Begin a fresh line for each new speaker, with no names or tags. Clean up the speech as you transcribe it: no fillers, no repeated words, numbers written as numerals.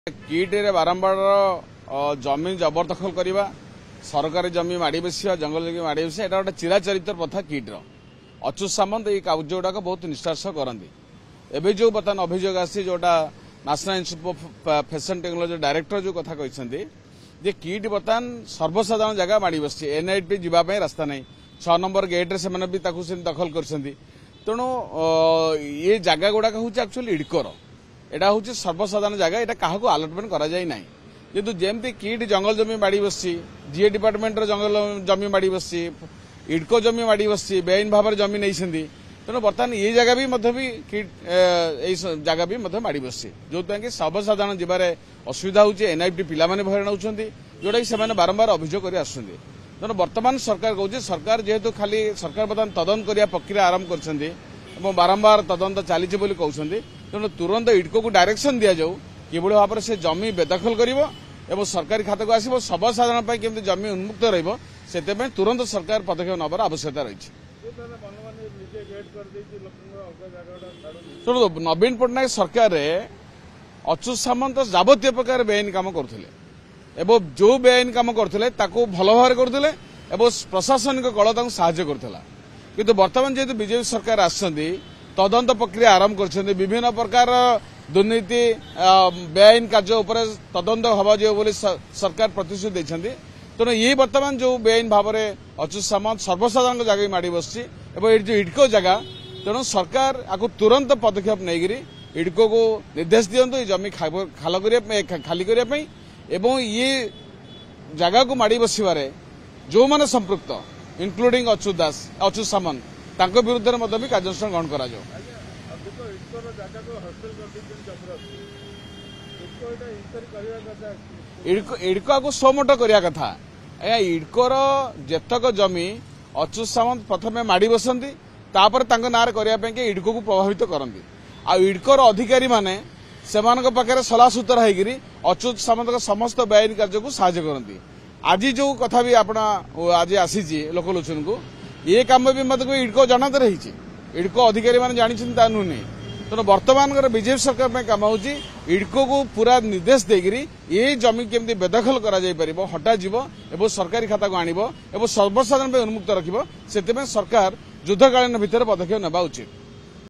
किटे बारंबार जमी जबरदखल करवा सरकारी जमी माड़ी बसा जंगल जमी माड़ी बसा यहाँ गोटे चिराचरित्र प्रथा किट्र अच्युत सामंत ये कार्य गुड़ाक बहुत निष्ठार सह करती एवं जो बर्तमान अभियोग आसी जोटा national institute of fashion technology director जो कथा कहते किट बर्तमान सर्वसाधारण जगह माड़ी बस एनआईटी जावाई रास्ता नहीं 6 नंबर गेट्रे से दखल कर तेणु ये जगह गुड़ाक हूँ एक्चुअली इडकोर एटा हूँ सर्वसाधारण जगह यहाँ क्या आलटमेंट कराई किंतु जमती किट जंगल जमी माड़ी बस जीए डिपार्टमेंट जंगल जमी माड़ी बस इडको जमी माड़ी बस बेआईन भाव में जमी नहीं तेणु बर्तमान ये जगह भी किट जगह भी माड़ी बस जो कि सर्वसाधारण जीवार असुविधा होती एनआईटी पिला भैराण होती जोटा कि से बारंबार अभियोग कर आसुँच तेणु बर्तमान सरकार कहूँ सरकार जेहेतु खाली सरकार बर्तमान तदंत करने प्रक्रिया आरंभ कर बारंबार तदंत चली कहते तेणु तुरंत इडको को डायरेक्शन दि जाऊ किभली भाव में से जमी बेदखल कर सरकारी खाता को आसो सर्वसाधारण केमती जमी उन्मुक्त रही तुरंत सरकार पदक्षेप नबार आवश्यकता रही शुणु नवीन पट्टनायक सरकार अच्युत सामंत जावतीय प्रकार बेआईन काम करते जो बेआईन काम करते भल भाव करते प्रशासनिक कल साहाय्य करता किंतु वर्तमान जेहेतु बीजेपी सरकार आसछन्ती तदंत प्रक्रिया आरंभ कर विभिन्न प्रकार दुर्नीति बेआईन कार्य उपर तदंत हवा जो सरकार प्रतिश्रुति देते तेणु ये वर्तमान जो बेआईन भाव में अच्युत सामंत सर्वसाधारण जगह माड़ी बस जो इडको जगह तेणु सरकार आपको तुरंत पदक्षेप नहीं इडको को निर्देश दिंतु जमी खाली करने ये जगह को माड़ी बसवे जो मैंने संपृक्त इंक्लूडिंग अच्युत सामंत तांको विरुद्ध में भी कार्यानुष्ठान ग्रहण करा जाओ इडको को सोमोट करने कथा आज्ञा इडकोर जेतक जमी अच्युत सामंत प्रथम माड़ी बसती ना करने इडको को प्रभावित करती आ इडकोर अधिकारी माने सेमानक पाखे सलाह सूत्र होकर अच्युत सामंत समस्त बेआईन कार्य को साहाय्य करती आज जो कथा भी आप आज आसी लोकलोचन को ये काम भी मतलब इडको जनात रही इडको अधिकारी मैंने जानते नुहे तेणु बर्तमान बीजेपी सरकार काम हो इडको को पूरा निर्देश देकर ये जमी केमती बेदखल कर हटाव सरकारी खाता को आण सर्वसाधारण उन्मुक्त रखिब से सरकार युद्धकालीन भितर पदक्षेप नेबा उचित।